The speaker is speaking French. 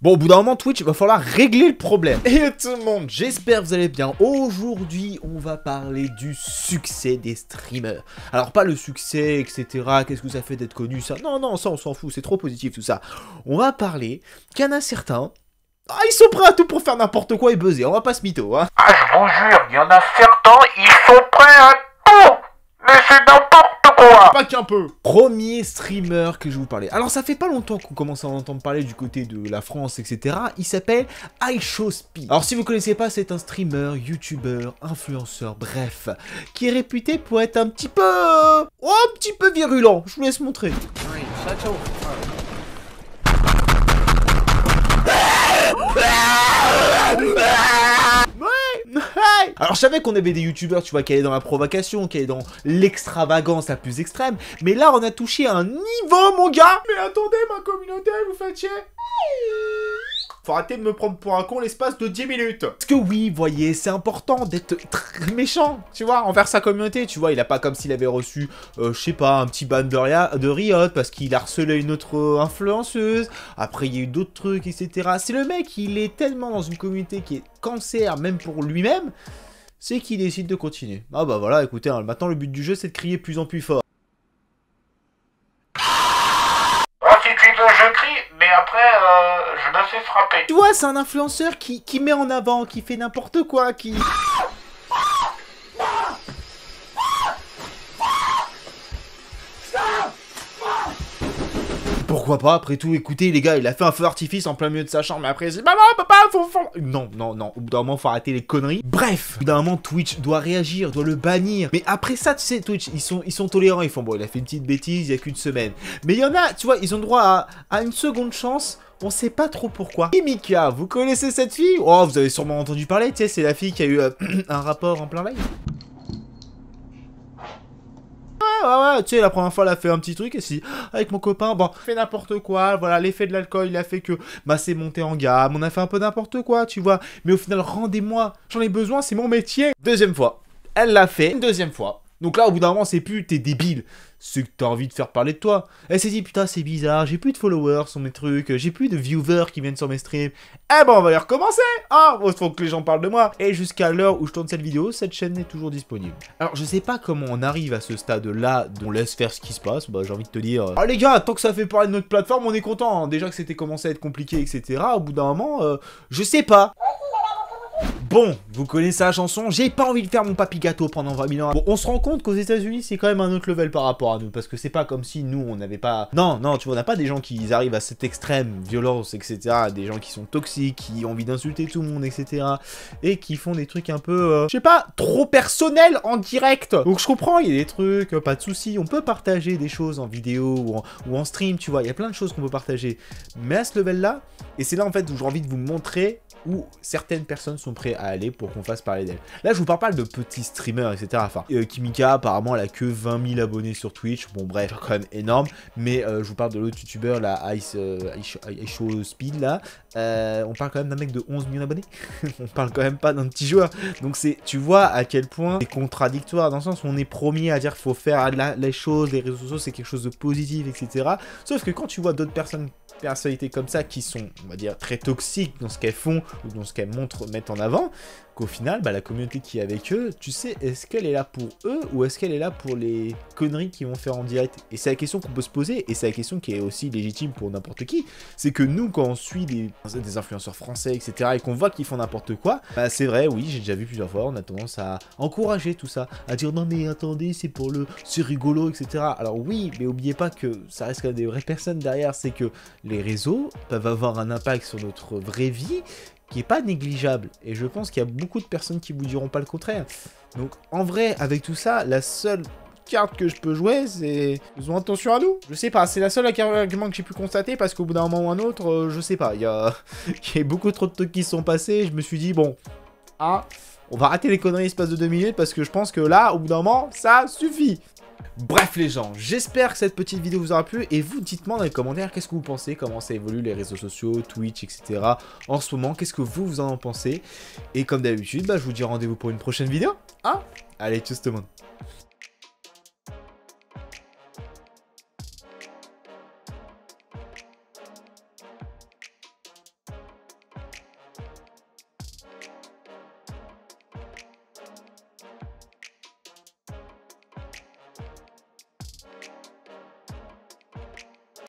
Bon, au bout d'un moment, Twitch, il va falloir régler le problème. Et tout le monde, j'espère que vous allez bien. Aujourd'hui, on va parler du succès des streamers. Alors, pas le succès, etc. Qu'est-ce que ça fait d'être connu, ça? Non, non, ça, on s'en fout. C'est trop positif, tout ça. On va parler qu'il y en a certains... Ah, ils sont prêts à tout pour faire n'importe quoi et buzzer. On va pas se mytho, hein. Ah, je vous jure, il y en a certains, ils sont prêts à tout. Mais c'est n'importe quoi. Pas qu'un peu. Premier streamer que je vais vous parler. Alors ça fait pas longtemps qu'on commence à en entendre parler du côté de la France, etc. Il s'appelle iShowSpeed. Alors si vous connaissez pas, c'est un streamer, youtubeur, influenceur, bref, qui est réputé pour être un petit peu... Oh, un petit peu virulent. Je vous laisse montrer. Alors je savais qu'on avait des youtubeurs, tu vois, qui allaient dans la provocation, qui allaient dans l'extravagance la plus extrême, mais là on a touché un niveau, mon gars. Mais attendez, ma communauté, vous faites chier. Faut arrêter de me prendre pour un con l'espace de 10 minutes. Parce que oui, voyez, c'est important d'être très méchant, tu vois, envers sa communauté, tu vois. Il a pas comme s'il avait reçu, je sais pas, un petit ban de Riot parce qu'il a harcelé une autre influenceuse. Après, il y a eu d'autres trucs, etc. C'est le mec, il est tellement dans une communauté qui est cancer, même pour lui-même, c'est qu'il décide de continuer. Ah bah voilà, écoutez, hein, maintenant le but du jeu, c'est de crier de plus en plus fort. Si tu veux, je crie, mais après, je me fais frapper. Tu vois, c'est un influenceur qui met en avant, qui fait n'importe quoi, qui... Pourquoi pas, après tout, écoutez les gars, il a fait un feu d'artifice en plein milieu de sa chambre, mais après il dit maman, papa, faut... Non, non, non, au bout d'un moment, faut arrêter les conneries. Bref, au bout d'un moment, Twitch doit réagir, doit le bannir. Mais après ça, tu sais, Twitch, ils sont tolérants, ils font, bon, il a fait une petite bêtise, il y a qu'une semaine. Mais il y en a, tu vois, ils ont droit à une seconde chance. On sait pas trop pourquoi. Kimika, vous connaissez cette fille? Oh, vous avez sûrement entendu parler, tu sais, c'est la fille qui a eu un rapport en plein live. Ouais, tu sais, la première fois, elle a fait un petit truc, et si, avec mon copain, bon, fait n'importe quoi, voilà, l'effet de l'alcool, il a fait que, bah, c'est monté en gamme, on a fait un peu n'importe quoi, tu vois, mais au final, rendez-moi, j'en ai besoin, c'est mon métier. Deuxième fois, elle l'a fait, une deuxième fois. Donc là, au bout d'un moment, c'est plus, t'es débile, c'est que t'as envie de faire parler de toi. Elle s'est dit, putain, c'est bizarre, j'ai plus de followers sur mes trucs, j'ai plus de viewers qui viennent sur mes streams. Eh ben, on va y recommencer. Ah, il faut que les gens parlent de moi. Et jusqu'à l'heure où je tourne cette vidéo, cette chaîne est toujours disponible. Alors, je sais pas comment on arrive à ce stade-là, dont laisse faire ce qui se passe. Bah, j'ai envie de te dire... Ah, les gars, tant que ça fait parler de notre plateforme, on est content. Hein. Déjà que c'était commencé à être compliqué, etc. Au bout d'un moment, je sais pas. Bon, vous connaissez la chanson, j'ai pas envie de faire mon papy gâteau pendant 20 000 ans. Bon, on se rend compte qu'aux États-Unis c'est quand même un autre level par rapport à nous, parce que c'est pas comme si nous on n'avait pas... Non, non, tu vois, on n'a pas des gens qui arrivent à cette extrême violence, etc. Des gens qui sont toxiques, qui ont envie d'insulter tout le monde, etc. Et qui font des trucs un peu, je sais pas, trop personnels en direct. Donc je comprends, il y a des trucs, pas de soucis, on peut partager des choses en vidéo ou en stream, tu vois, il y a plein de choses qu'on peut partager. Mais à ce level-là, et c'est là en fait où j'ai envie de vous montrer où certaines personnes sont prêtes à aller pour qu'on fasse parler d'elles. Là, je vous parle pas de petits streamers, etc. Enfin, Kimika, apparemment, elle a que 20 000 abonnés sur Twitch. Bon, bref, quand même énorme. Mais je vous parle de l'autre youtubeur, là, iShowSpeed, là. On parle quand même d'un mec de 11 millions d'abonnés. On parle quand même pas d'un petit joueur. Donc, tu vois à quel point c'est contradictoire, dans le sens où on est promis à dire qu'il faut faire les choses, les réseaux sociaux, c'est quelque chose de positif, etc. Sauf que quand tu vois d'autres personnalités comme ça qui sont, on va dire, très toxiques dans ce qu'elles font ou dans ce qu'elles mettent en avant, qu'au final, bah, la communauté qui est avec eux, tu sais, est-ce qu'elle est là pour eux ou est-ce qu'elle est là pour les conneries qu'ils vont faire en direct? Et c'est la question qu'on peut se poser, et c'est la question qui est aussi légitime pour n'importe qui, c'est que nous, quand on suit des influenceurs français, etc., et qu'on voit qu'ils font n'importe quoi, bah, c'est vrai, oui, j'ai déjà vu plusieurs fois, on a tendance à encourager tout ça, à dire non mais attendez, c'est rigolo, etc. Alors oui, mais oubliez pas que ça reste quand même des vraies personnes derrière, c'est que les réseaux peuvent avoir un impact sur notre vraie vie qui est pas négligeable. Et je pense qu'il y a beaucoup de personnes qui vous diront pas le contraire. Donc en vrai, avec tout ça, la seule carte que je peux jouer, c'est... Faisons attention à nous. Je sais pas, c'est la seule argument que j'ai pu constater, parce qu'au bout d'un moment ou un autre, je sais pas, il y a beaucoup trop de trucs qui se sont passés, je me suis dit, bon, on va arrêter les conneries l'espace de 2 minutes, parce que je pense que là, au bout d'un moment, ça suffit. Bref les gens, j'espère que cette petite vidéo vous aura plu, et vous dites-moi dans les commentaires qu'est-ce que vous pensez, comment ça évolue les réseaux sociaux, Twitch, etc. en ce moment, qu'est-ce que vous en pensez, et comme d'habitude, bah, je vous dis rendez-vous pour une prochaine vidéo, hein. Allez, tchuss tout le monde.